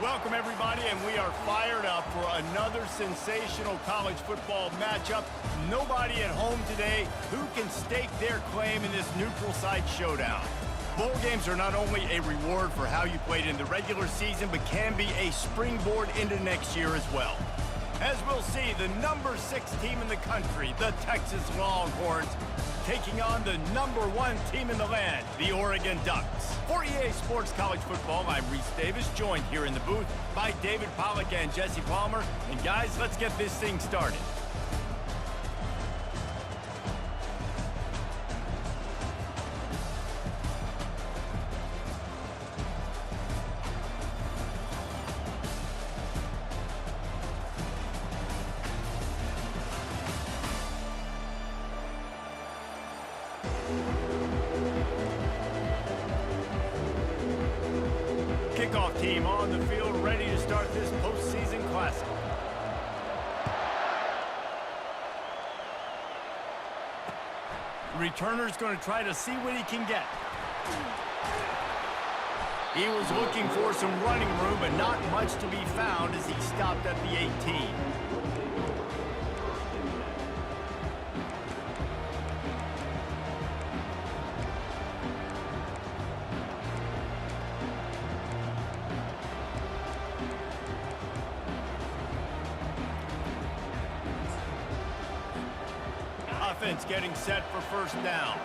Welcome, everybody, and we are fired up for another sensational college football matchup. Nobody at home today who can stake their claim in this neutral site showdown. Bowl games are not only a reward for how you played in the regular season, but can be a springboard into next year as well. As we'll see, the number 6 team in the country, the Texas Longhorns, taking on the number 1 team in the land, the Oregon Ducks. For EA Sports College Football, I'm Reese Davis, joined here in the booth by David Pollack and Jesse Palmer. And guys, let's get this thing started. Kickoff team on the field, ready to start this postseason classic. Returner's going to try to see what he can get. He was looking for some running room, but not much to be found as he stopped at the 18. Offense getting set for first down.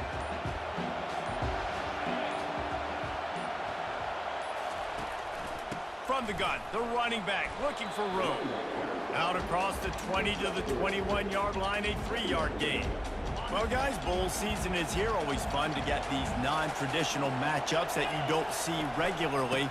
From the gun, the running back looking for room. Out across the 20 to the 21-yard line, a 3-yard gain. Well, guys, bowl season is here. Always fun to get these non-traditional matchups that you don't see regularly.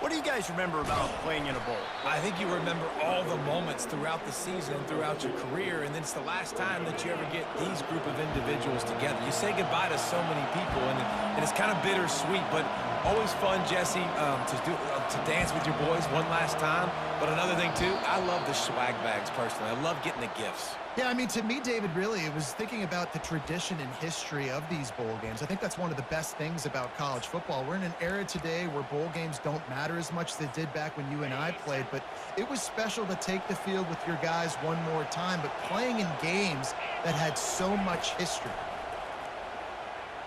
What do you guys remember about playing in a bowl? I think you remember all the moments throughout the season and throughout your career, and then it's the last time that you ever get these group of individuals together. You say goodbye to so many people, and it's kind of bittersweet, but always fun, Jesse, to dance with your boys one last time. But another thing, too, I love the swag bags, personally. I love getting the gifts. Yeah, I mean, to me, David, really, it was thinking about the tradition and history of these bowl games. I think that's one of the best things about college football. We're in an era today where bowl games don't matter as much as they did back when you and I played, but it was special to take the field with your guys one more time, but playing in games that had so much history.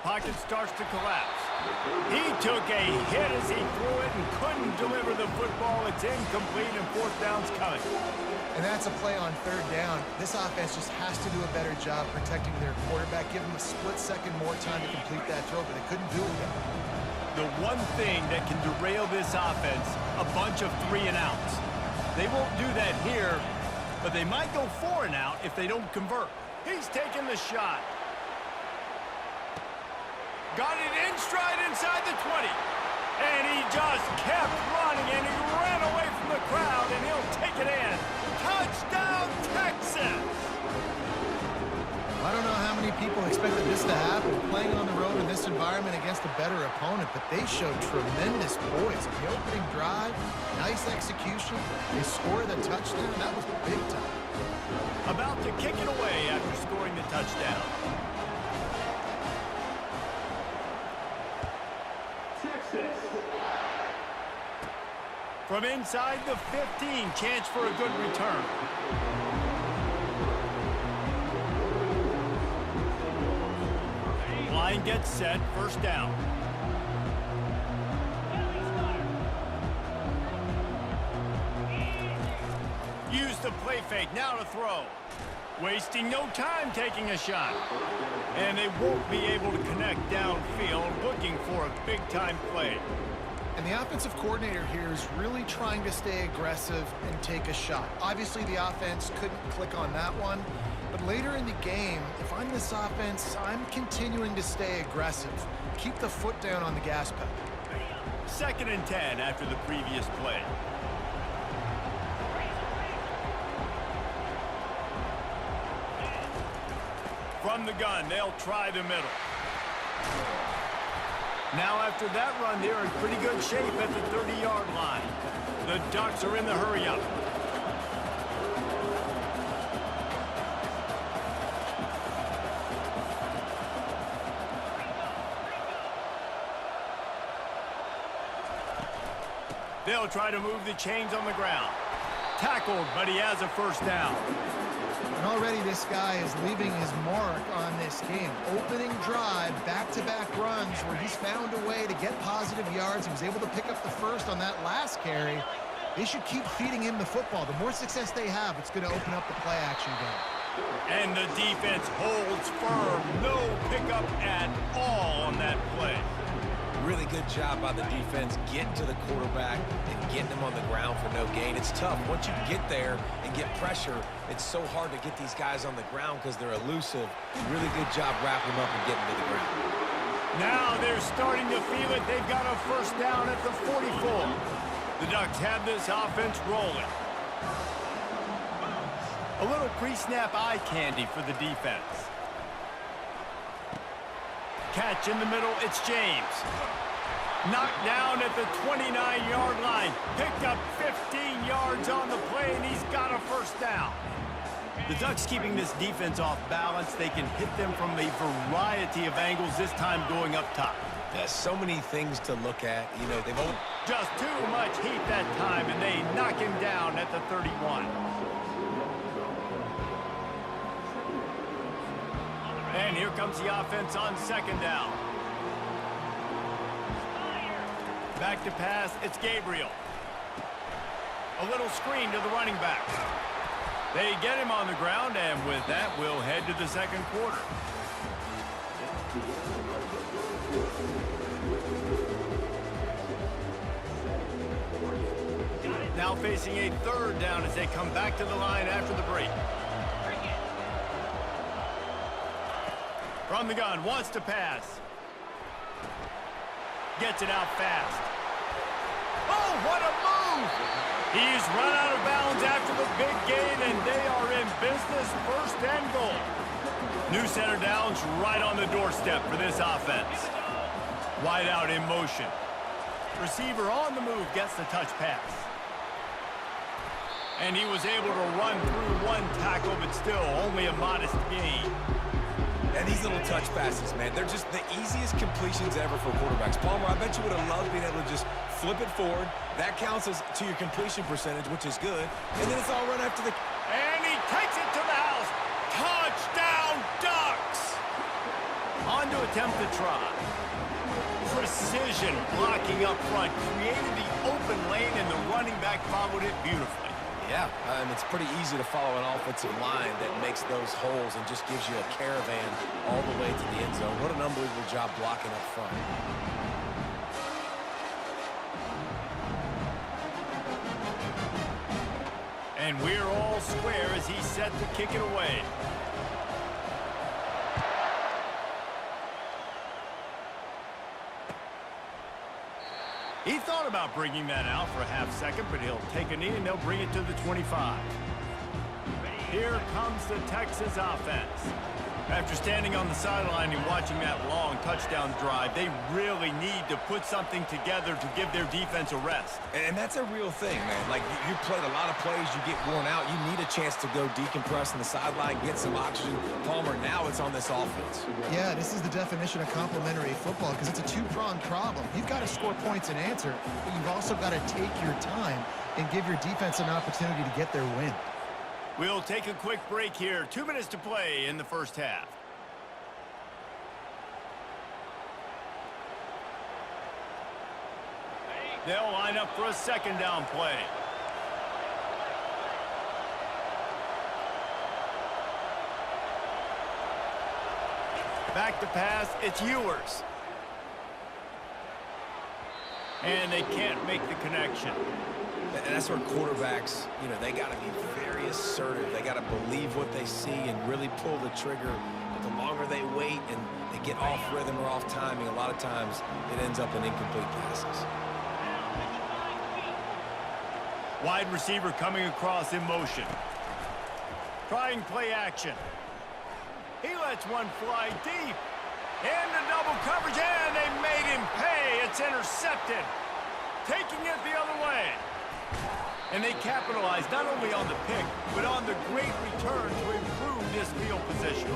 Pocket starts to collapse. He took a hit as he threw it and couldn't deliver the football. It's incomplete and fourth down's coming. And that's a play on third down. This offense just has to do a better job protecting their quarterback. Give them a split second more time to complete that throw, but they couldn't do it yet. The one thing that can derail this offense, a bunch of 3-and-outs. They won't do that here, but they might go 4-and-out if they don't convert. He's taking the shot. Got it in stride inside the 20. And he just kept running, and he ran away from the crowd, and he'll take it in. Touchdown, Texas! I don't know how many people expected this to happen, playing on the road in this environment against a better opponent, but they showed tremendous poise. In the opening drive, nice execution. They scored the touchdown. That was big time. About to kick it away after scoring the touchdown. From inside the 15, chance for a good return. Line gets set, first down. Use the play fake, now to throw. Wasting no time taking a shot. And they won't be able to connect downfield, looking for a big-time play. And the offensive coordinator here is really trying to stay aggressive and take a shot. Obviously, the offense couldn't click on that one. But later in the game, if I'm this offense, I'm continuing to stay aggressive. Keep the foot down on the gas pedal. 2nd and 10 after the previous play. From the gun, they'll try the middle. Now after that run, they're in pretty good shape at the 30-yard line. The Ducks are in the hurry-up. They'll try to move the chains on the ground. Tackled, but he has a first down. And already this guy is leaving his mark on this game. Opening drive, back-to-back runs where he's found a way to get positive yards. He was able to pick up the first on that last carry. They should keep feeding him the football. The more success they have, it's going to open up the play-action game. And the defense holds firm. No pickup at all on that play. Really good job by the defense getting to the quarterback and getting him on the ground for no gain. It's tough. Once you get there and get pressure, it's so hard to get these guys on the ground because they're elusive. Really good job wrapping them up and getting to the ground. Now they're starting to feel it. They've got a first down at the 44. The Ducks have this offense rolling. A little pre-snap eye candy for the defense. Catch in the middle, it's James. Knocked down at the 29-yard line. Picked up 15 yards on the play, and he's got a first down. The Ducks keeping this defense off balance. They can hit them from a variety of angles, this time going up top. Yeah, so many things to look at. You know, they've only... Just too much heat that time, and they knock him down at the 31. And here comes the offense on second down. Back to pass, it's Gabriel. A little screen to the running back. They get him on the ground, and with that, we'll head to the second quarter. Now facing a third down as they come back to the line after the break. From the gun, wants to pass. Gets it out fast. Oh, what a move! He's run out of bounds after the big gain, and they are in business, first and goal. New center downs right on the doorstep for this offense. Wide out in motion. Receiver on the move gets the touch pass. And he was able to run through one tackle, but still only a modest gain. And these little touch passes, man, they're just the easiest completions ever for quarterbacks. Palmer, I bet you would have loved being able to just flip it forward. That counts as to your completion percentage, which is good. And then it's all run after the... And he takes it to the house. Touchdown, Ducks! On to attempt the try. Precision blocking up front. Created the open lane, and the running back followed it beautifully. Yeah, it's pretty easy to follow an offensive line that makes those holes and just gives you a caravan all the way to the end zone. What an unbelievable job blocking up front. And we're all square as he's set to kick it away. He thought about bringing that out for a half second, but he'll take a knee and they'll bring it to the 25. Here comes the Texas offense. After standing on the sideline and watching that long touchdown drive, they really need to put something together to give their defense a rest. And that's a real thing, man. Like, you played a lot of plays, you get worn out, you need a chance to go decompress on the sideline, get some oxygen. Palmer, now it's on this offense. Yeah, this is the definition of complementary football because it's a two-pronged problem. You've got to score points and answer, but you've also got to take your time and give your defense an opportunity to get their win. We'll take a quick break here. 2 minutes to play in the first half. They'll line up for a second down play. Back to pass, it's Ewers. And they can't make the connection. And that's where quarterbacks, you know, they got to be very assertive. They got to believe what they see and really pull the trigger. But the longer they wait and they get off rhythm or off timing, a lot of times it ends up in incomplete passes. Wide receiver coming across in motion. Trying play action. He lets one fly deep. Into double coverage, and they made him pay. It's intercepted. Taking it the other way. And they capitalized not only on the pick, but on the great return to improve this field position.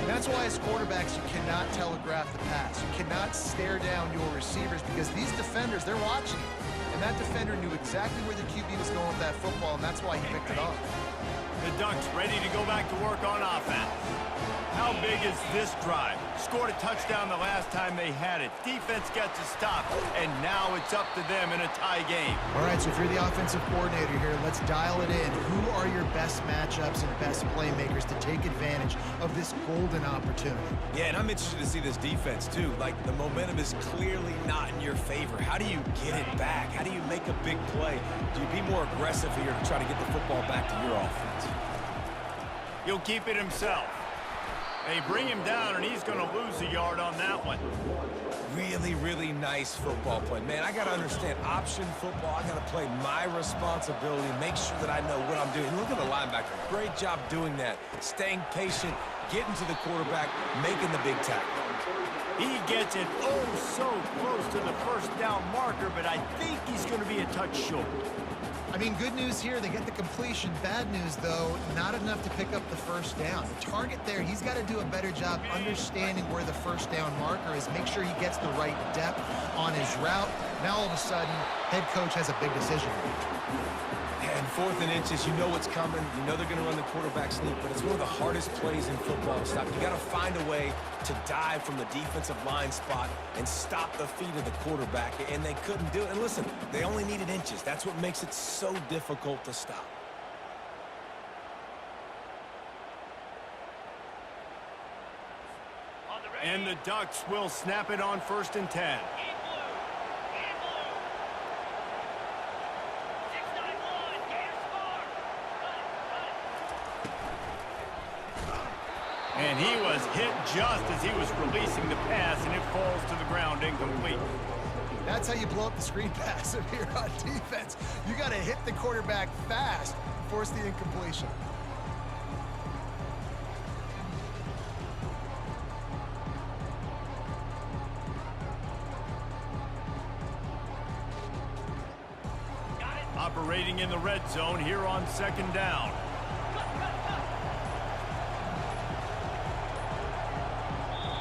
That's why as quarterbacks you cannot telegraph the pass. You cannot stare down your receivers because these defenders, they're watching you. And And that defender knew exactly where the QB was going with that football, and that's why he picked it off. The Ducks ready to go back to work on offense. How big is this drive? Scored a touchdown the last time they had it. Defense gets a stop, and now it's up to them in a tie game. All right, so if you're the offensive coordinator here, let's dial it in. Who are your best matchups and best playmakers to take advantage of this golden opportunity? Yeah, and I'm interested to see this defense, too. Like, the momentum is clearly not in your favor. How do you get it back? How do you make a big play? Do you be more aggressive here to try to get the football back to your offense? He'll keep it himself. They bring him down, and he's going to lose a yard on that one. Really, really nice football play. Man, I got to understand option football. I got to play my responsibility, make sure that I know what I'm doing. Look at the linebacker. Great job doing that. Staying patient, getting to the quarterback, making the big tackle. He gets it oh so close to the first down marker, but I think he's going to be a touch short. I mean, good news here, they get the completion. Bad news, though, not enough to pick up the first down. The target there, he's got to do a better job understanding where the first down marker is, make sure he gets the right depth on his route. Now, all of a sudden, head coach has a big decision. And 4th and inches, you know what's coming. You know they're going to run the quarterback sneak, but it's one of the hardest plays in football to stop. You got to find a way to dive from the defensive line spot and stop the feet of the quarterback, and they couldn't do it. And listen, they only needed inches. That's what makes it so difficult to stop. And the Ducks will snap it on 1st and 10. And he was hit just as he was releasing the pass, and it falls to the ground incomplete. That's how you blow up the screen pass if you're on defense. You got to hit the quarterback fast and force the incompletion. Operating in the red zone here on 2nd down.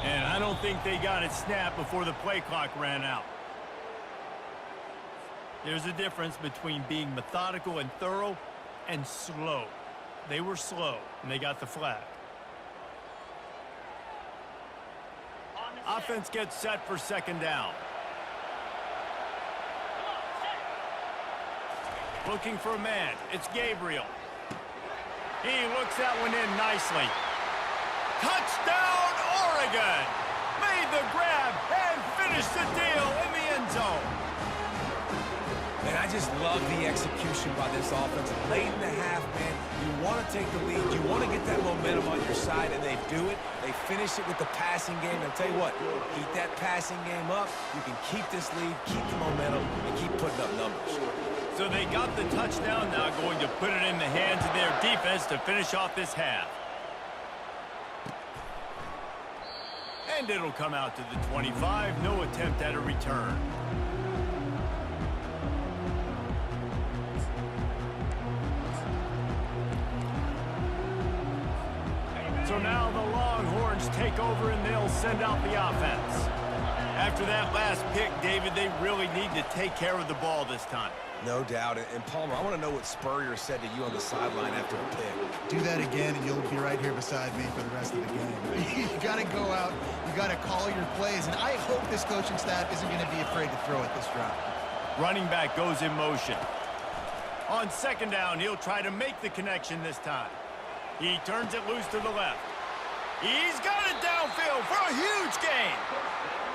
And I don't think they got it snapped before the play clock ran out. There's a difference between being methodical and thorough and slow. They were slow, and they got the flag. Offense gets set for 2nd down. Looking for a man. It's Gabriel. He looks that one in nicely. Touchdown, Oregon! Made the grab and finished the deal in the end zone. And I just love the execution by this offense. Late in the half, man, you want to take the lead. You want to get that momentum on your side, and they do it. They finish it with the passing game. And I'll tell you what, keep that passing game up. You can keep this lead, keep the momentum, and keep putting up numbers. So they got the touchdown, now going to put it in the hands of their defense to finish off this half. And it'll come out to the 25. No attempt at a return. So now the Longhorns take over and they'll send out the offense. After that last pick, David, they really need to take care of the ball this time. No doubt. And Palmer, I want to know what Spurrier said to you on the sideline after the pick. Do that again, and you'll be right here beside me for the rest of the game. You got to go out. You got to call your plays. And I hope this coaching staff isn't going to be afraid to throw at this drive. Running back goes in motion. On 2nd down, he'll try to make the connection this time. He turns it loose to the left. He's got it downfield for a huge gain.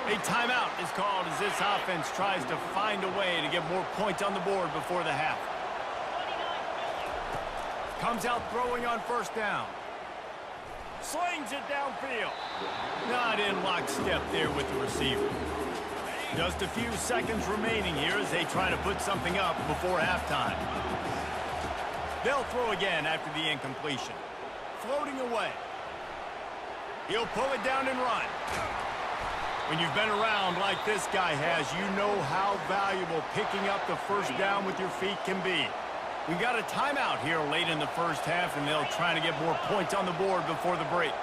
A timeout is called as this offense tries to find a way to get more points on the board before the half. Comes out throwing on 1st down. Slings it downfield. Not in lockstep there with the receiver. Just a few seconds remaining here as they try to put something up before halftime. They'll throw again after the incompletion. Floating away. He'll pull it down and run. When you've been around like this guy has, you know how valuable picking up the first down with your feet can be. We got a timeout here late in the first half, and they'll try to get more points on the board before the break.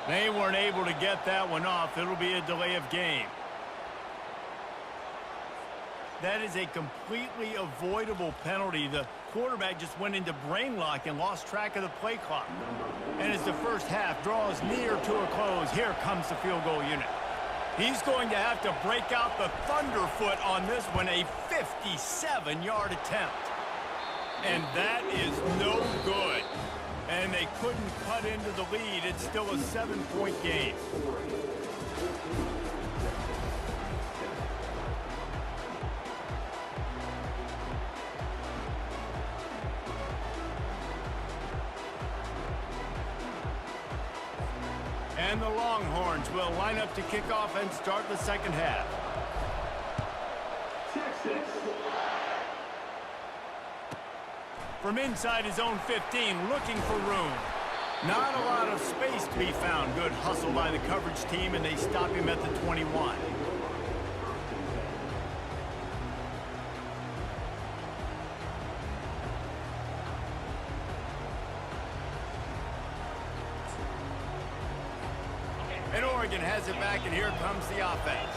They weren't able to get that one off. It'll be a delay of game. That is a completely avoidable penalty. The quarterback just went into brain lock and lost track of the play clock. And as the first half draws near to a close, here comes the field goal unit. He's going to have to break out the thunderfoot on this one, a 57-yard attempt. And that is no good. And they couldn't cut into the lead. It's still a 7-point game. And the Longhorns will line up to kick off and start the second half. Texas. From inside his own 15, looking for room. Not a lot of space to be found. Good hustle by the coverage team, and they stop him at the 21. And Oregon has it back, and here comes the offense.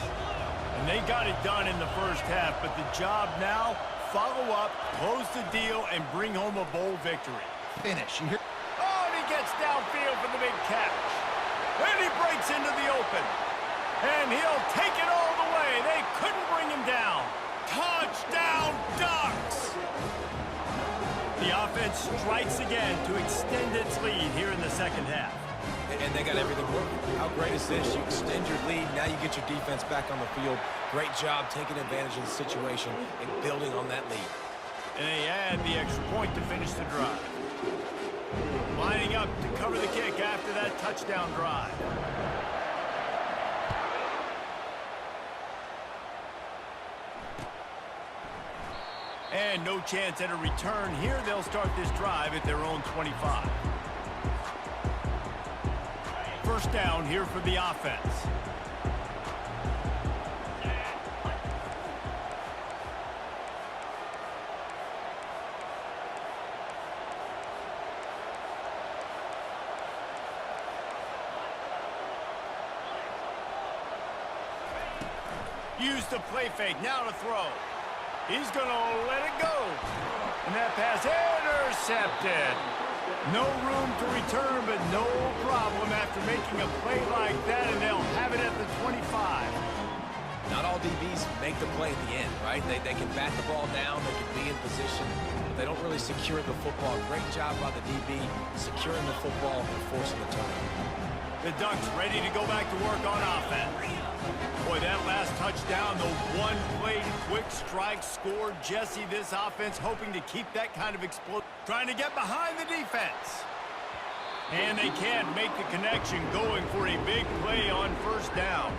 And they got it done in the first half, but the job now, follow up, close the deal, and bring home a bowl victory. Finish. You hear? Oh, and he gets downfield for the big catch. And he breaks into the open. And he'll take it all the way. They couldn't bring him down. Touchdown, Ducks! The offense strikes again to extend its lead here in the second half. And they got everything working. How great is this? You extend your lead. Now you get your defense back on the field. Great job taking advantage of the situation and building on that lead. And they add the extra point to finish the drive. Lining up to cover the kick after that touchdown drive. And no chance at a return here. They'll start this drive at their own 25. First down here for the offense. Use the play fake, now to throw. He's going to let it go. And that pass intercepted. No room to return, but no problem after making a play like that, and they'll have it at the 25. Not all DBs make the play at the end, right? They can bat the ball down, they can be in position, but they don't really secure the football. Great job by the DB securing the football and forcing the turnover. The Ducks ready to go back to work on offense. Boy, that last touchdown, the one-play quick strike scored. Jesse, this offense hoping to keep that kind of explosion. Trying to get behind the defense. And they can't make the connection, going for a big play on first down.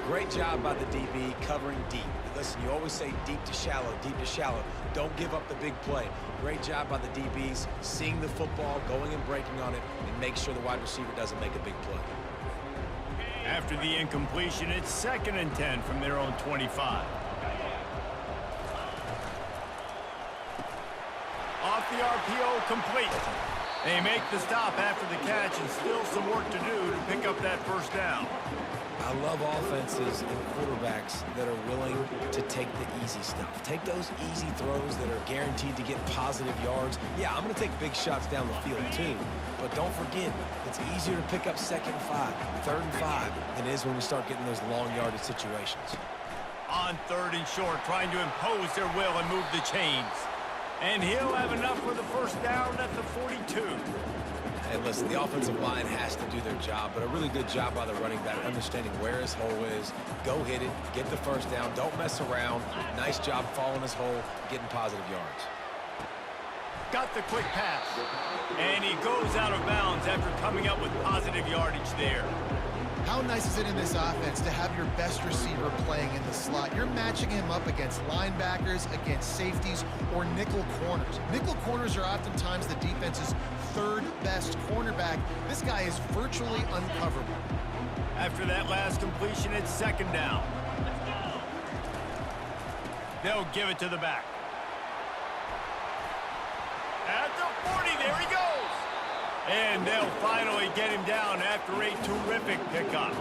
Great job by the DB covering deep. Listen, you always say deep to shallow, deep to shallow. Don't give up the big play. Great job by the DBs, seeing the football, going and breaking on it, and make sure the wide receiver doesn't make a big play. After the incompletion, it's 2nd and 10 from their own 25. Off the RPO, complete. They make the stop after the catch, and still some work to do to pick up that first down. I love offenses and quarterbacks that are willing to take the easy stuff. Take those easy throws that are guaranteed to get positive yards. Yeah, I'm going to take big shots down the field too. But don't forget, it's easier to pick up 2nd and 5, 3rd and 5 than it is when we start getting those long yardage situations. On 3rd and short, trying to impose their will and move the chains. And he'll have enough for the first down at the 42. And listen, the offensive line has to do their job, but a really good job by the running back, understanding where his hole is. Go hit it, get the first down, don't mess around. Nice job following his hole, getting positive yards. Got the quick pass. And he goes out of bounds after coming up with positive yardage there. How nice is it in this offense to have your best receiver playing in the slot? You're matching him up against linebackers, against safeties, or nickel corners. Nickel corners are oftentimes the defense's 3rd best cornerback. This guy is virtually uncoverable. After that last completion, it's 2nd down. They'll give it to the back. At the 40, there he goes. And they'll finally get him down after a terrific pickup.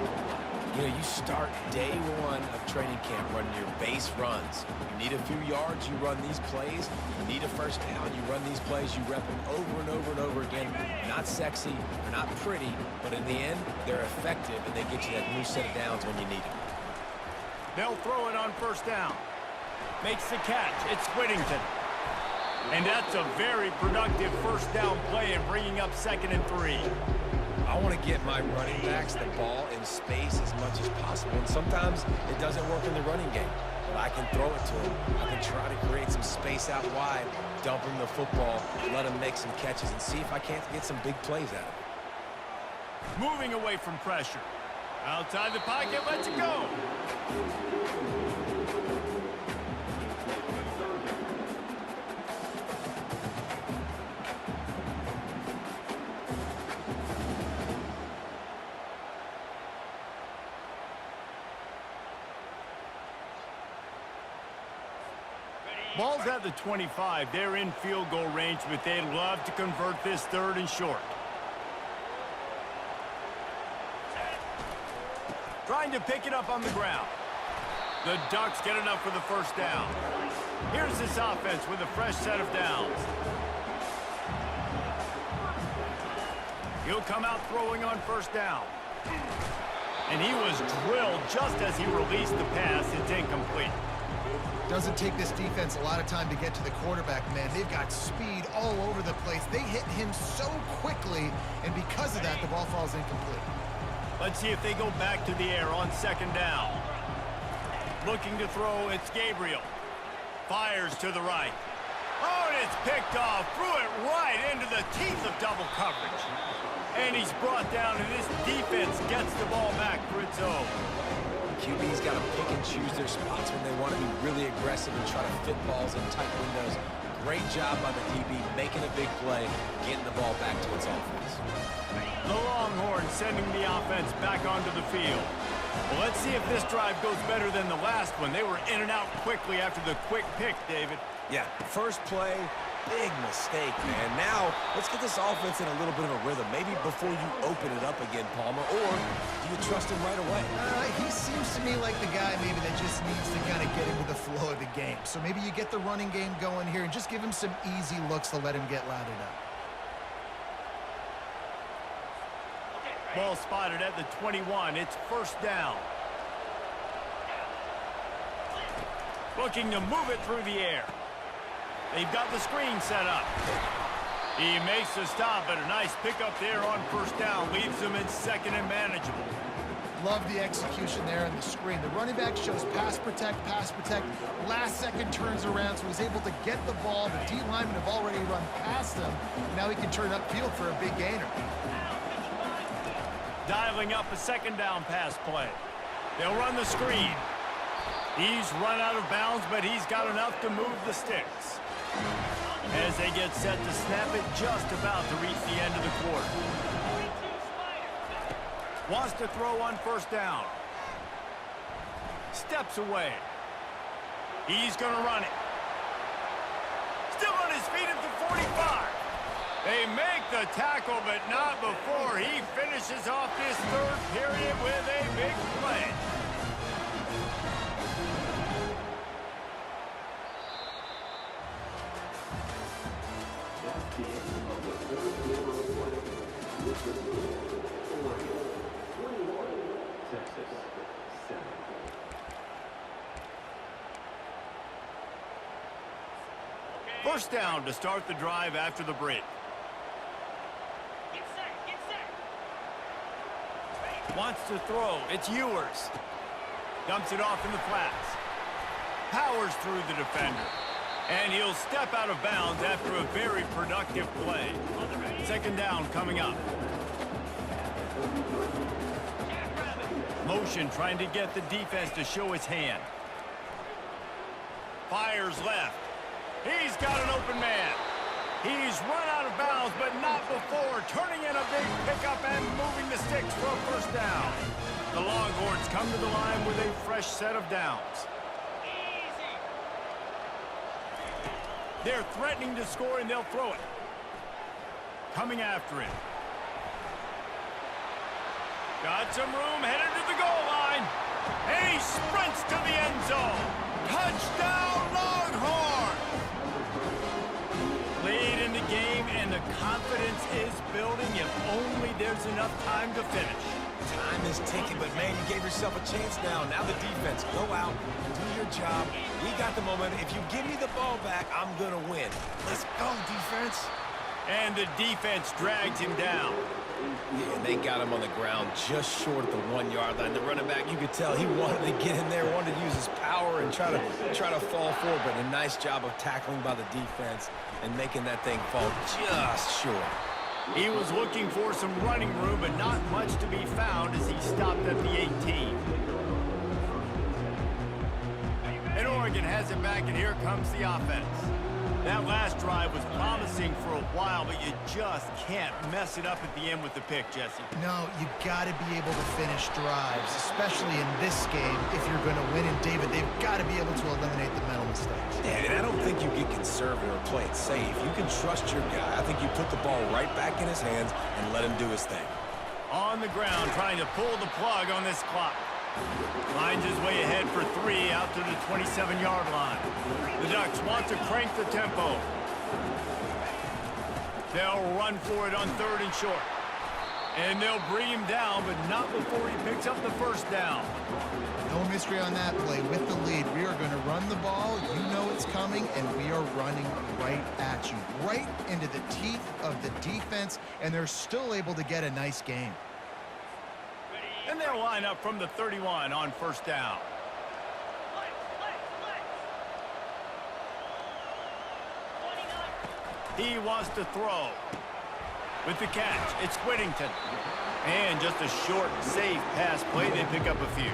You know, you start day one of training camp running your base runs. You need a few yards, you run these plays. You need a first down, you run these plays. You rep them over and over and over again. Not sexy, they're not pretty, but in the end, they're effective, and they get you that new set of downs when you need them. They'll throw it on first down. Makes the catch. It's Whittington. And that's a very productive first down play and bringing up 2nd and 3. I want to get my running backs the ball in space as much as possible. And sometimes it doesn't work in the running game. But I can throw it to them. I can try to create some space out wide, dump them the football, let them make some catches, and see if I can't get some big plays out of it. Moving away from pressure. Outside the pocket, let's go. Ball's at the 25. They're in field goal range, but they'd love to convert this 3rd and short. Trying to pick it up on the ground. The Ducks get enough for the first down. Here's this offense with a fresh set of downs. He'll come out throwing on first down. And he was drilled just as he released the pass. It's incomplete. Doesn't take this defense a lot of time to get to the quarterback, man. They've got speed all over the place. They hit him so quickly, and because of that, the ball falls incomplete. Let's see if they go back to the air on 2nd down. Looking to throw, it's Gabriel. Fires to the right. Oh, and it's picked off. Threw it right into the teeth of double coverage. And he's brought down, and this defense gets the ball back for its own. QB's got to pick and choose their spots when they want to be really aggressive and try to fit balls in tight windows. Great job by the DB making a big play, getting the ball back to its offense. The Longhorns sending the offense back onto the field. Well, let's see if this drive goes better than the last one. They were in and out quickly after the quick pick, David. Yeah, first play, big mistake, man. Now, let's get this offense in a little bit of a rhythm. Maybe before you open it up again, Palmer, or do you trust him right away? He seems to me like the guy maybe that just needs to kind of get into the flow of the game. So maybe you get the running game going here and just give him some easy looks to let him get lathered up. Ball spotted at the 21. It's first down. Looking to move it through the air. They've got the screen set up. He makes the stop, but a nice pickup there on first down. Leaves them in 2nd and manageable. Love the execution there on the screen. The running back shows pass protect. Last second turns around, so he's able to get the ball. The D linemen have already run past him. Now he can turn upfield for a big gainer. Dialing up a 2nd down pass play. They'll run the screen. He's run out of bounds, but he's got enough to move the sticks. As they get set to snap it, just about to reach the end of the quarter. Wants to throw on first down. Steps away. He's going to run it. Still on his feet at the 45. They make the tackle, but not before he finishes off this 3rd period with a big play. First down to start the drive after the break. Wants to throw. It's Ewers. Dumps it off in the flats. Powers through the defender. And he'll step out of bounds after a very productive play. 2nd down coming up. Motion trying to get the defense to show his hand. Fires left. He's got an open man. He's run out of bounds, but not before turning in a big pickup and moving the sticks for a first down. The Longhorns come to the line with a fresh set of downs. They're threatening to score, and they'll throw it. Coming after it. Got some room, headed to the goal line. And he sprints to the end zone. Touchdown, Longhorns! Lead in the game, and the confidence is building if only there's enough time to finish. Time is ticking, but, man, you gave yourself a chance now. Now the defense, go out, do your job. We got the momentum. If you give me the ball back, I'm going to win. Let's go, defense. And the defense drags him down. Yeah, and they got him on the ground just short of the 1-yard line. The running back, you could tell he wanted to get in there, wanted to use his power and try to fall forward, but a nice job of tackling by the defense and making that thing fall just short. He was looking for some running room, but not much to be found as he stopped at the 18. And Oregon has it back, and here comes the offense. That last drive was promising for a while, but you just can't mess it up at the end with the pick, Jesse. No, you got to be able to finish drives, especially in this game if you're going to win. And, David, they've got to be able to eliminate the mental mistakes. Yeah, and I don't think you get conservative or play it safe. You can trust your guy. I think you put the ball right back in his hands and let him do his thing. On the ground, trying to pull the plug on this clock. Lines his way ahead for 3 out to the 27-yard line. The Ducks want to crank the tempo. They'll run for it on 3rd and short. And they'll bring him down, but not before he picks up the first down. No mystery on that play. With the lead, we are going to run the ball. You know it's coming, and we are running right at you, right into the teeth of the defense, and they're still able to get a nice gain. And they'll line up from the 31 on 1st down. He wants to throw. With the catch, it's Whittington. And just a short, safe pass play. They pick up a few.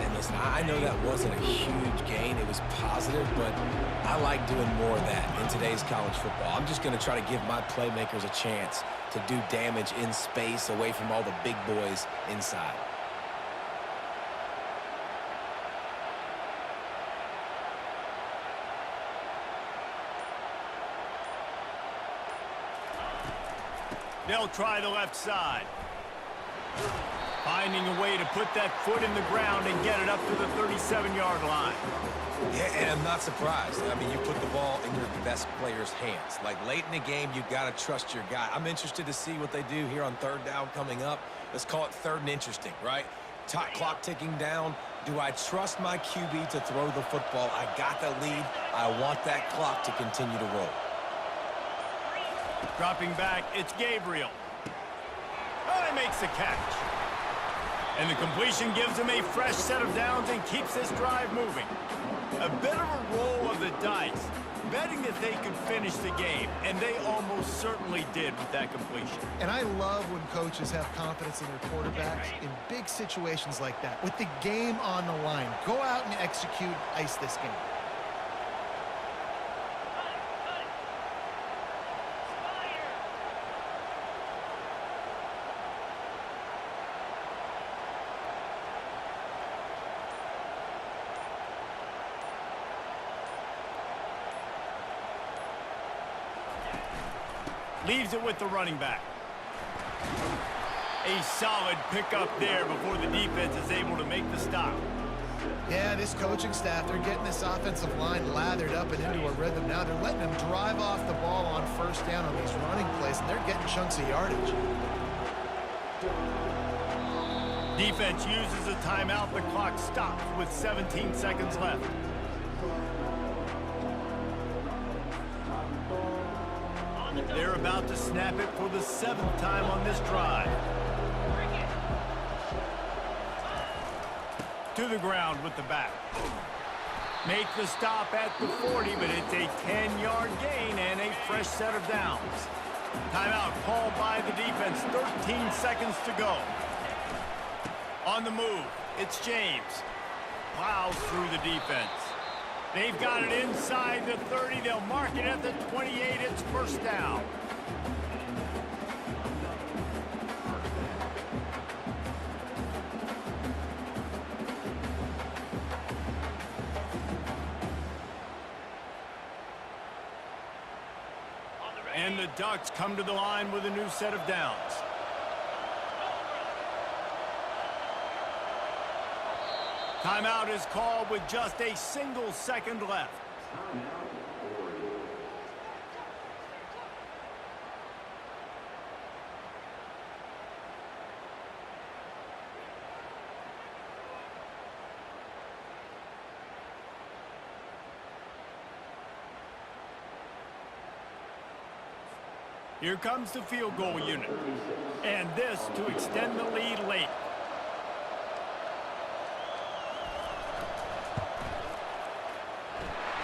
And listen, I know that wasn't a huge gain. It was positive, but I like doing more of that in today's college football. I'm just going to try to give my playmakers a chance to do damage in space away from all the big boys inside. They'll try the left side. Finding a way to put that foot in the ground and get it up to the 37-yard line. Yeah, and I'm not surprised. I mean, you put the ball in your best player's hands. Like, late in the game, you've got to trust your guy. I'm interested to see what they do here on 3rd down coming up. Let's call it 3rd and interesting, right? Clock ticking down. Do I trust my QB to throw the football? I got the lead. I want that clock to continue to roll. Dropping back, it's Gabriel. Oh, he makes the catch. And the completion gives him a fresh set of downs and keeps this drive moving. A bit of a roll of the dice, betting that they could finish the game, and they almost certainly did with that completion. And I love when coaches have confidence in their quarterbacks in big situations like that. With the game on the line, go out and execute, ice this game. Leaves it with the running back. A solid pickup there before the defense is able to make the stop. Yeah, this coaching staff, they're getting this offensive line lathered up and into a rhythm now. They're letting them drive off the ball on 1st down on these running plays, and they're getting chunks of yardage. Defense uses a timeout. The clock stops with 17 seconds left. They're about to snap it for the 7th time on this drive. To the ground with the back. Make the stop at the 40, but it's a 10-yard gain and a fresh set of downs. Timeout called by the defense. 13 seconds to go. On the move, it's James. Plows through the defense. They've got it inside the 30. They'll mark it at the 28. It's 1st down. And the Ducks come to the line with a new set of downs. Timeout is called with just a single second left. Here comes the field goal unit. And this to extend the lead late.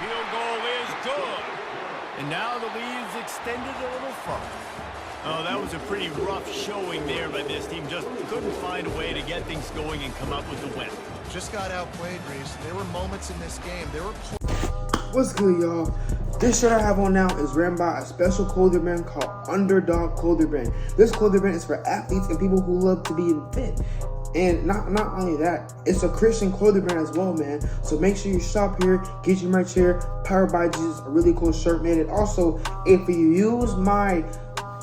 Field goal is good. And now the lead's extended a little further. Oh, that was a pretty rough showing there by this team. Just couldn't find a way to get things going and come up with the win. Just got outplayed, Reese. There were moments in this game. What's good, y'all? This shirt I have on now is ran by a special clothing brand called Underdog Clothing Brand. This clothing brand is for athletes and people who love to be fit. And not only that, it's a Christian clothing brand as well, man. So make sure you shop here, get your merch here. Powered by Jesus, a really cool shirt, man. And also, if you use my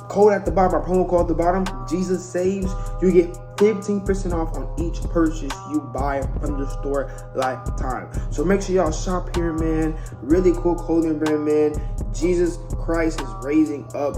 code at the bottom, our promo code at the bottom, Jesus Saves, you get 15% off on each purchase you buy from the store lifetime. So make sure y'all shop here, man. Really cool clothing brand, man. Jesus Christ is raising up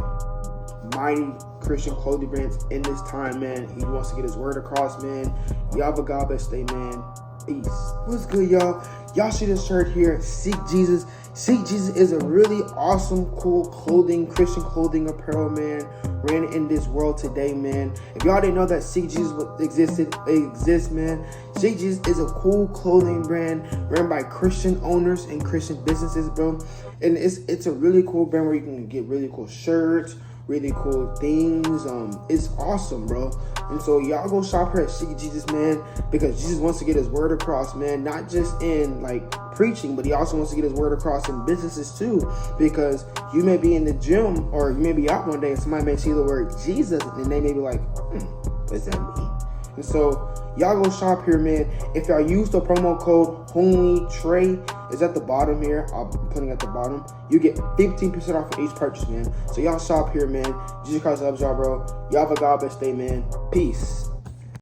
mighty Christian clothing brands in this time, man. He wants to get his word across, man. Y'all have a God bless day, man. Peace. What's good, y'all? Y'all see this shirt here, Seek Jesus. Seek Jesus is a really awesome, cool clothing, Christian clothing apparel, man, ran in this world today, man. If y'all didn't know that Seek Jesus exists, man. Seek Jesus is a cool clothing brand ran by Christian owners and Christian businesses, bro. And it's a really cool brand where you can get really cool shirts, really cool things. It's awesome, bro. And so y'all go shop here at Seek Jesus, man, because Jesus wants to get his word across, man, not just in like preaching, but he also wants to get his word across in businesses too, because you may be in the gym or you may be out one day and somebody may see the word Jesus and they may be like, what does that mean? And so y'all go shop here, man. If y'all use the promo code HOMITRAY, is at the bottom here. I'm putting it at the bottom. You get 15% off of each purchase, man. So y'all shop here, man. Jesus Christ loves y'all, bro. Y'all have a God bless day, man. Peace.